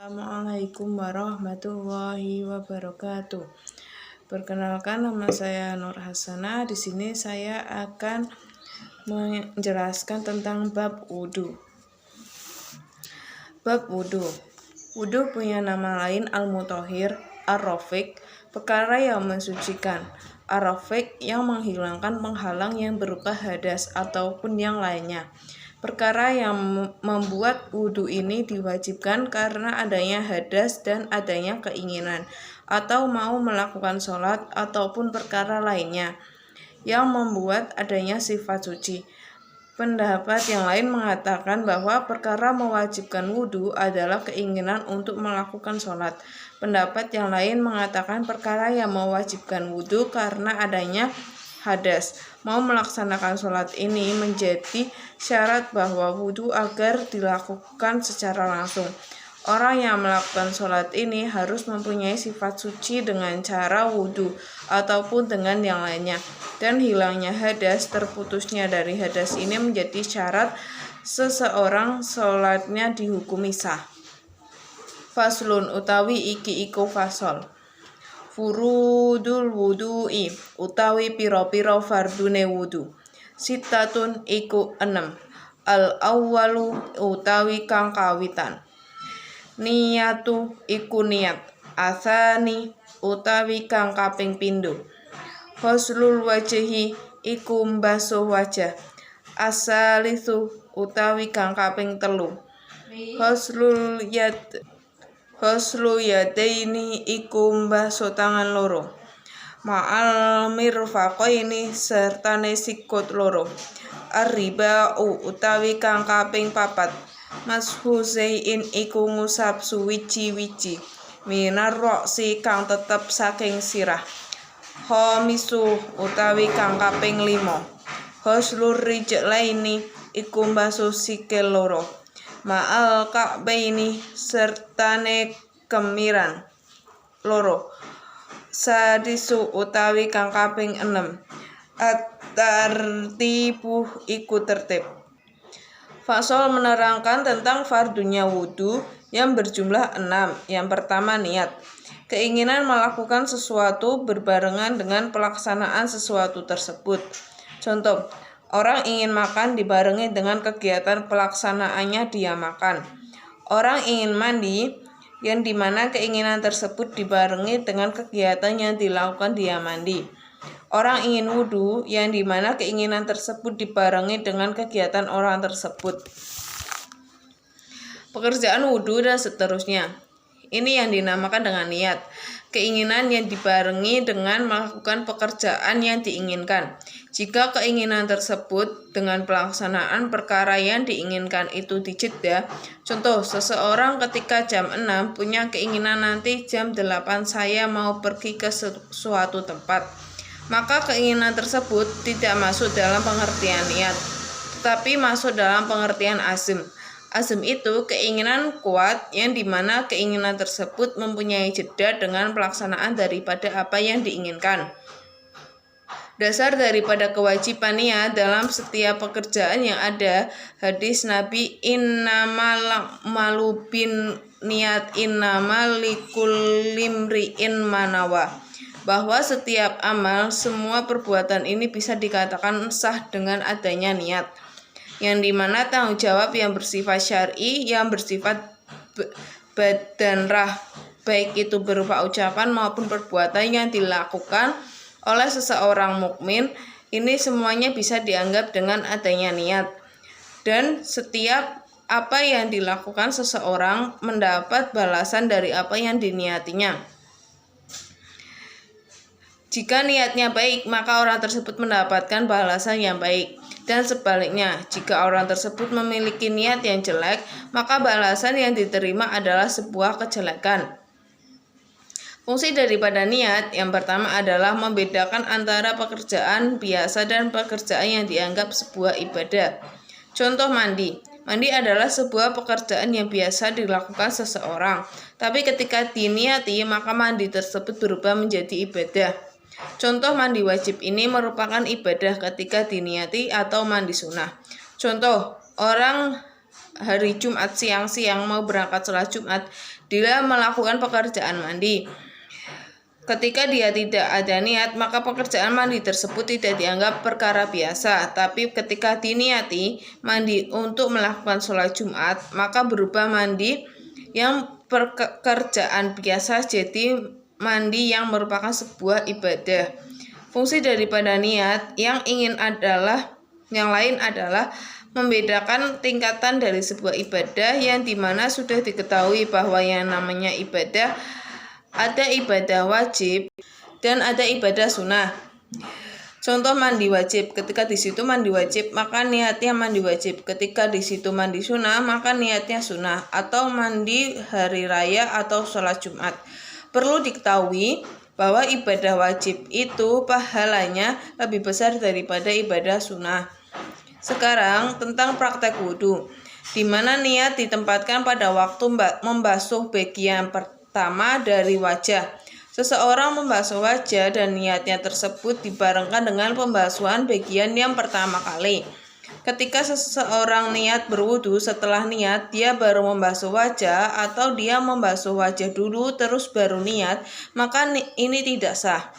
Assalamualaikum warahmatullahi wabarakatuh. Perkenalkan, nama saya Nur Hasanah. Di sini saya akan menjelaskan tentang bab wudu. Bab wudu. Wudu punya nama lain al-mutahhir, ar-rafiq, perkara yang mensucikan, ar-rafiq yang menghilangkan penghalang yang berupa hadas ataupun yang lainnya. Perkara yang membuat wudu ini diwajibkan karena adanya hadas dan adanya keinginan atau mau melakukan sholat ataupun perkara lainnya yang membuat adanya sifat suci. Pendapat yang lain mengatakan bahwa perkara mewajibkan wudu adalah keinginan untuk melakukan sholat. Pendapat yang lain mengatakan perkara yang mewajibkan wudu karena adanya hadas. Mau melaksanakan sholat ini menjadi syarat bahwa wudu agar dilakukan secara langsung. Orang yang melakukan sholat ini harus mempunyai sifat suci dengan cara wudu ataupun dengan yang lainnya. Dan hilangnya hadas, terputusnya dari hadas ini menjadi syarat seseorang sholatnya dihukumi sah. Faslun utawi iki iku fasol. Furudul wudu'i utawi piro-piro fardune wudu. Sitatun iku 6. Al-awwalu utawi kang kawitan. Niyatu iku niat. Asani utawi kang kaping pindho. Ghuslul wajhi iku mbasuh wajah. Asalisu utawi kang kaping 3. Ghuslu yadaini iku mbasuh tangan loro. Ma'al mirfaqaini sertane sikut loro. Arriba'u utawi kang kaping 4. Mashu zai'in iku ngusap suwiji-wiji. Minar roksi kang tetep saking sirah. Khamisu utawi kang kaping 5. Ghuslur rijlaini iku mbasuh sikil loro. Ma'al ka'baini sertane kemiran loro. Sadisu utawi kang kaping 6. At-tartibu iku tertib. Fasol menerangkan tentang fardunya wudu yang berjumlah 6. Yang pertama, niat. Keinginan melakukan sesuatu berbarengan dengan pelaksanaan sesuatu tersebut. Contoh, orang ingin makan dibarengi dengan kegiatan pelaksanaannya dia makan. Orang ingin mandi, yang dimana keinginan tersebut dibarengi dengan kegiatan yang dilakukan dia mandi. Orang ingin wudu, yang dimana keinginan tersebut dibarengi dengan kegiatan orang tersebut. Pekerjaan wudu dan seterusnya. Ini yang dinamakan dengan niat. Keinginan yang dibarengi dengan melakukan pekerjaan yang diinginkan. Jika keinginan tersebut dengan pelaksanaan perkara yang diinginkan itu dijeda, contoh seseorang ketika jam 6 punya keinginan nanti jam 8 saya mau pergi ke suatu tempat, maka keinginan tersebut tidak masuk dalam pengertian niat, tetapi masuk dalam pengertian azm. Azm itu keinginan kuat yang dimana keinginan tersebut mempunyai jeda dengan pelaksanaan daripada apa yang diinginkan. Dasar daripada kewajiban niat dalam setiap pekerjaan yang ada hadis Nabi innamal malu bin niat innamal likullimri'in manawa, bahwa setiap amal, semua perbuatan ini bisa dikatakan sah dengan adanya niat, yang dimana tanggung jawab yang bersifat syar'i, yang bersifat badanrah, baik itu berupa ucapan maupun perbuatan yang dilakukan oleh seseorang mukmin, ini semuanya bisa dianggap dengan adanya niat. Dan setiap apa yang dilakukan seseorang mendapat balasan dari apa yang diniatinya. Jika niatnya baik, maka orang tersebut mendapatkan balasan yang baik. Dan sebaliknya, jika orang tersebut memiliki niat yang jelek, maka balasan yang diterima adalah sebuah kejelekan. Fungsi daripada niat yang pertama adalah membedakan antara pekerjaan biasa dan pekerjaan yang dianggap sebuah ibadah. Contoh mandi. Mandi adalah sebuah pekerjaan yang biasa dilakukan seseorang. Tapi ketika diniati, maka mandi tersebut berubah menjadi ibadah. Contoh mandi wajib ini merupakan ibadah ketika diniati atau mandi sunnah. Contoh, orang hari Jumat siang-siang mau berangkat sholat Jumat, dia melakukan pekerjaan mandi. Ketika dia tidak ada niat, maka pekerjaan mandi tersebut tidak dianggap perkara biasa. Tapi ketika diniati mandi untuk melakukan sholat Jumat, maka berubah mandi yang pekerjaan biasa jadi mandi yang merupakan sebuah ibadah. Fungsi daripada niat yang lain adalah membedakan tingkatan dari sebuah ibadah yang dimana sudah diketahui bahwa yang namanya ibadah ada ibadah wajib dan ada ibadah sunnah. Contoh mandi wajib, ketika di situ mandi wajib maka niatnya mandi wajib, ketika di situ mandi sunnah maka niatnya sunnah, atau mandi hari raya atau sholat Jumat. Perlu diketahui bahwa ibadah wajib itu pahalanya lebih besar daripada ibadah sunnah. Sekarang tentang praktek wudhu, di mana niat ditempatkan pada waktu membasuh bagian pertama dari wajah. Seseorang membasuh wajah dan niatnya tersebut dibarengkan dengan pembasuhan bagian yang pertama kali. Ketika seseorang niat berwudu, setelah niat dia baru membasuh wajah atau dia membasuh wajah dulu terus baru niat, maka ini tidak sah.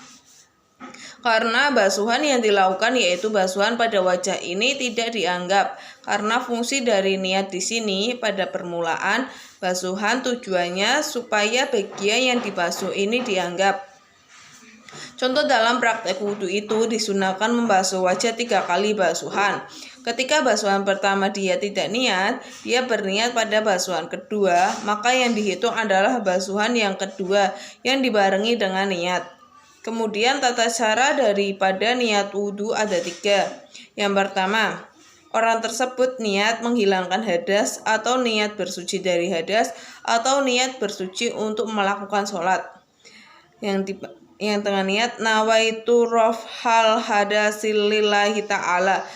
Karena basuhan yang dilakukan yaitu basuhan pada wajah ini tidak dianggap, karena fungsi dari niat di sini pada permulaan basuhan tujuannya supaya bagian yang dibasuh ini dianggap. Contoh dalam praktek wudhu itu disunahkan membasuh wajah 3 kali basuhan. Ketika basuhan pertama dia tidak niat, dia berniat pada basuhan kedua, maka yang dihitung adalah basuhan yang kedua yang dibarengi dengan niat. Kemudian tata cara daripada niat wudhu ada 3. Yang pertama, orang tersebut niat menghilangkan hadas atau niat bersuci dari hadas atau niat bersuci untuk melakukan sholat. Yang tengah niat nawaitu rafhal hadasil lillahi ta'ala,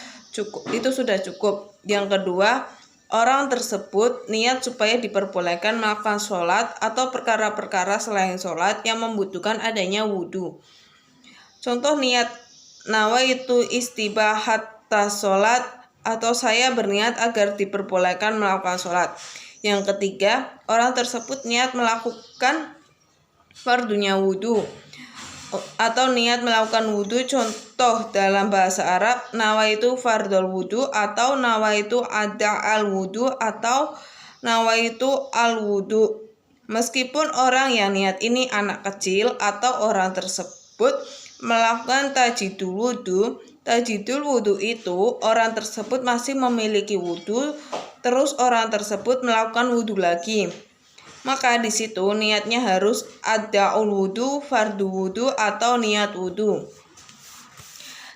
itu sudah cukup. Yang kedua, orang tersebut niat supaya diperbolehkan melakukan sholat atau perkara-perkara selain sholat yang membutuhkan adanya wudhu. Contoh niat nawaitu istibahat sholat atau saya berniat agar diperbolehkan melakukan sholat. Yang ketiga, orang tersebut niat melakukan fardunya wudhu atau niat melakukan wudhu. Contoh dalam bahasa Arab, nawaitu fardul wudhu atau nawaitu ada'al wudhu atau nawaitu al wudhu. Meskipun orang yang niat ini anak kecil atau orang tersebut melakukan tajdidul wudhu itu orang tersebut masih memiliki wudhu, terus orang tersebut melakukan wudhu lagi. Maka di situ niatnya harus ada'ul wudhu, fardu wudhu atau niat wudhu.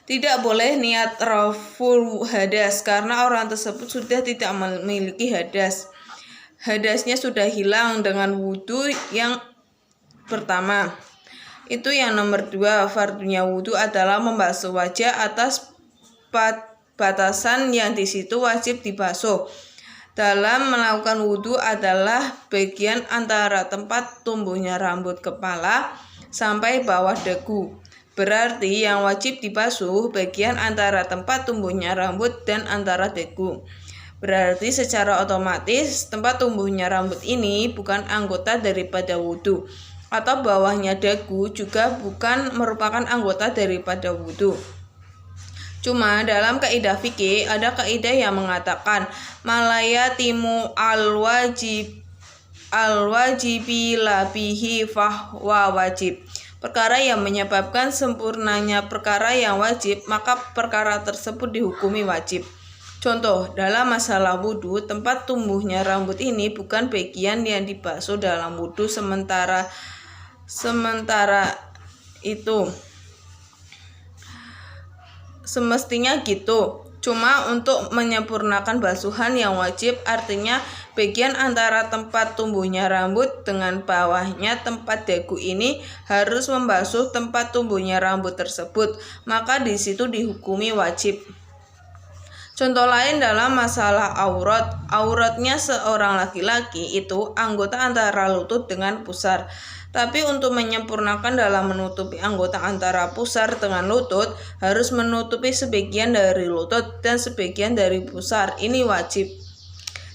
Tidak boleh niat raful hadas karena orang tersebut sudah tidak memiliki hadas. Hadasnya sudah hilang dengan wudhu yang pertama. Itu yang nomor 2, fardunya wudhu adalah membasuh wajah atas batasan yang di situ wajib dibasuh. Dalam melakukan wudhu adalah bagian antara tempat tumbuhnya rambut kepala sampai bawah dagu. Berarti yang wajib dibasuh bagian antara tempat tumbuhnya rambut dan antara dagu. Berarti secara otomatis tempat tumbuhnya rambut ini bukan anggota daripada wudhu, atau bawahnya dagu juga bukan merupakan anggota daripada wudhu. Cuma dalam kaidah fikih ada kaidah yang mengatakan malaya timu al-wajibi labihi fahwa wajib. Perkara yang menyebabkan sempurnanya perkara yang wajib, maka perkara tersebut dihukumi wajib. Contoh, dalam masalah wudhu, tempat tumbuhnya rambut ini bukan bagian yang dibasuh dalam wudhu sementara itu. Semestinya gitu. Cuma untuk menyempurnakan basuhan yang wajib, artinya bagian antara tempat tumbuhnya rambut dengan bawahnya tempat dagu ini harus membasuh tempat tumbuhnya rambut tersebut, maka di situ dihukumi wajib. Contoh lain dalam masalah aurat. Auratnya seorang laki-laki itu anggota antara lutut dengan pusar. Tapi untuk menyempurnakan dalam menutupi anggota antara pusar dengan lutut, harus menutupi sebagian dari lutut dan sebagian dari pusar. Ini wajib.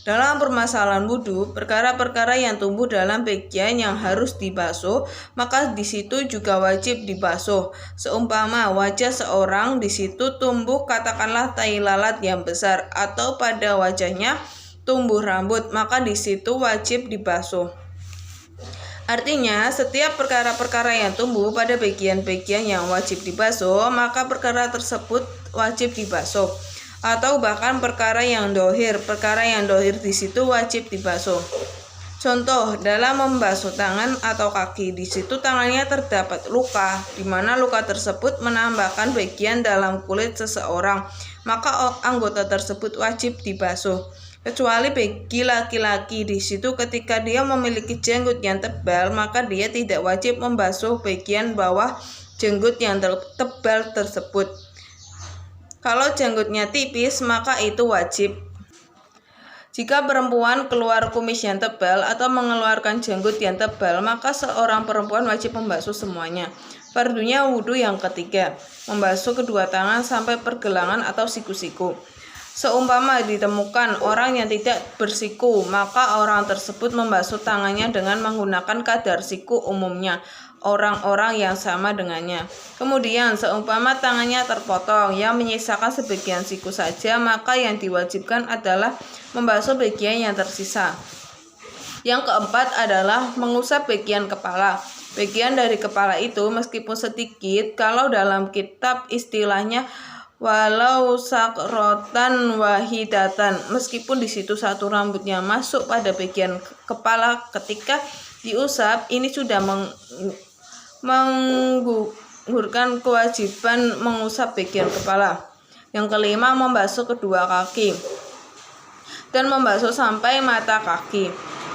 Dalam permasalahan wudhu, perkara-perkara yang tumbuh dalam bagian yang harus dibasuh, maka di situ juga wajib dibasuh. Seumpama wajah seorang di situ tumbuh katakanlah tai lalat yang besar, atau pada wajahnya tumbuh rambut, maka di situ wajib dibasuh. Artinya, setiap perkara-perkara yang tumbuh pada bagian-bagian yang wajib dibasuh, maka perkara tersebut wajib dibasuh. Atau bahkan perkara yang dohir di situ wajib dibasuh. Contoh, dalam membasuh tangan atau kaki, di situ tangannya terdapat luka, di mana luka tersebut menambahkan bagian dalam kulit seseorang, maka anggota tersebut wajib dibasuh. Kecuali bagi laki-laki, di situ ketika dia memiliki jenggot yang tebal, maka dia tidak wajib membasuh bagian bawah jenggot yang tebal tersebut. Kalau jenggotnya tipis, maka itu wajib. Jika perempuan keluar kumis yang tebal atau mengeluarkan jenggot yang tebal, maka seorang perempuan wajib membasuh semuanya. Fardunya wudhu yang ketiga, membasuh kedua tangan sampai pergelangan atau siku-siku. Seumpama ditemukan orang yang tidak bersiku, maka orang tersebut membasuh tangannya dengan menggunakan kadar siku umumnya orang-orang yang sama dengannya. Kemudian, seumpama tangannya terpotong yang menyisakan sebagian siku saja, maka yang diwajibkan adalah membasuh bagian yang tersisa. Yang keempat adalah mengusap bagian kepala. Bagian dari kepala itu meskipun sedikit, kalau dalam kitab istilahnya walau sakrotan wahidatan, meskipun di situ satu rambutnya masuk pada bagian kepala, ketika diusap ini sudah menggugurkan kewajiban mengusap bagian kepala. Yang kelima, membasuh kedua kaki dan membasuh sampai mata kaki.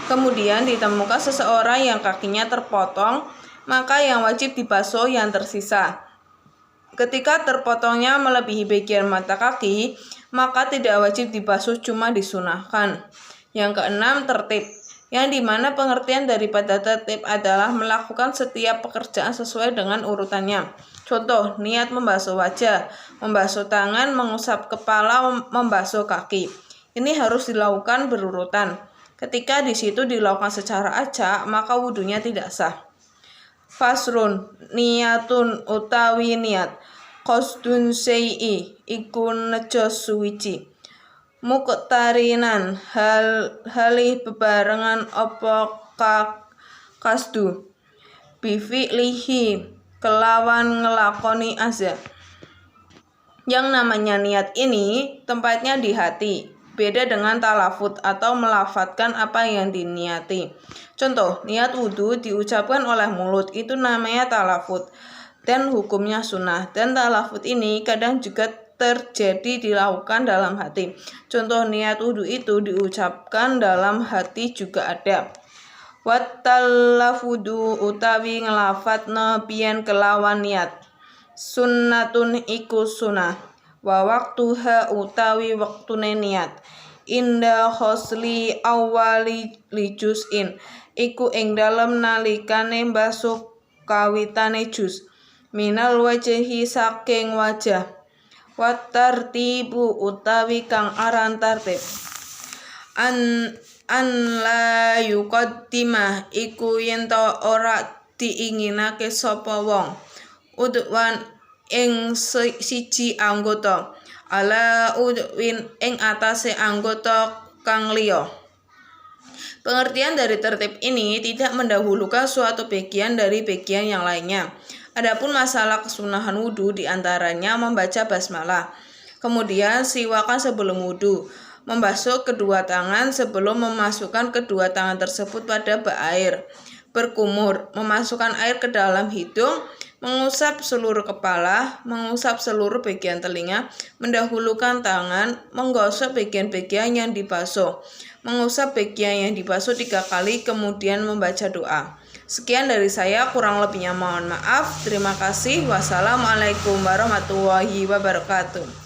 Kemudian ditemukan seseorang yang kakinya terpotong, maka yang wajib dibasuh yang tersisa. Ketika terpotongnya melebihi bagian mata kaki, maka tidak wajib dibasuh, cuma disunahkan. Yang keenam, tertib, yang dimana pengertian daripada tertib adalah melakukan setiap pekerjaan sesuai dengan urutannya. Contoh, niat membasuh wajah, membasuh tangan, mengusap kepala, membasuh kaki. Ini harus dilakukan berurutan. Ketika di situ dilakukan secara acak, maka wudhunya tidak sah. Fasrun, niyatun utawi niat, qasdun syai'i iku nejo suwiji, muqtarinan halih bebarengan apa kasdu, bifi'lihi kelawan ngelakoni azza. Yang namanya niat ini tempatnya di hati, beda dengan talafut atau melafatkan apa yang diniati. Contoh, niat wudhu diucapkan oleh mulut, itu namanya talafut dan hukumnya sunnah. Dan talafut ini kadang juga terjadi dilakukan dalam hati. Contoh, niat wudhu itu diucapkan dalam hati juga ada. Wattalafudu utawi ngelafat biyen kelawan niat, sunnatun iku sunnah, wa waktuha utawi waktune niat, inda khosli awali lijuz'in iku ing dalem nalikane mbasuh kawitane juz, minal wajhi saking wajah, watartibu utawi kang aran tartib, an la yuqaddimah iku yen ta ora diinginake sapa wong, udwan ing siji anggota, ala udwin ing atase anggota kang liya. Pengertian dari tertib ini tidak mendahulukan suatu bagian dari bagian yang lainnya. Adapun masalah kesunahan wudhu diantaranya membaca basmalah, kemudian siwakan sebelum wudhu, membasuh kedua tangan sebelum memasukkan kedua tangan tersebut pada bak air, berkumur, memasukkan air ke dalam hidung, mengusap seluruh kepala, mengusap seluruh bagian telinga, mendahulukan tangan, menggosok bagian-bagian yang dibasuh, mengusap bagian yang dibasuh 3 kali, kemudian membaca doa. Sekian dari saya, kurang lebihnya mohon maaf. Terima kasih. Wassalamualaikum warahmatullahi wabarakatuh.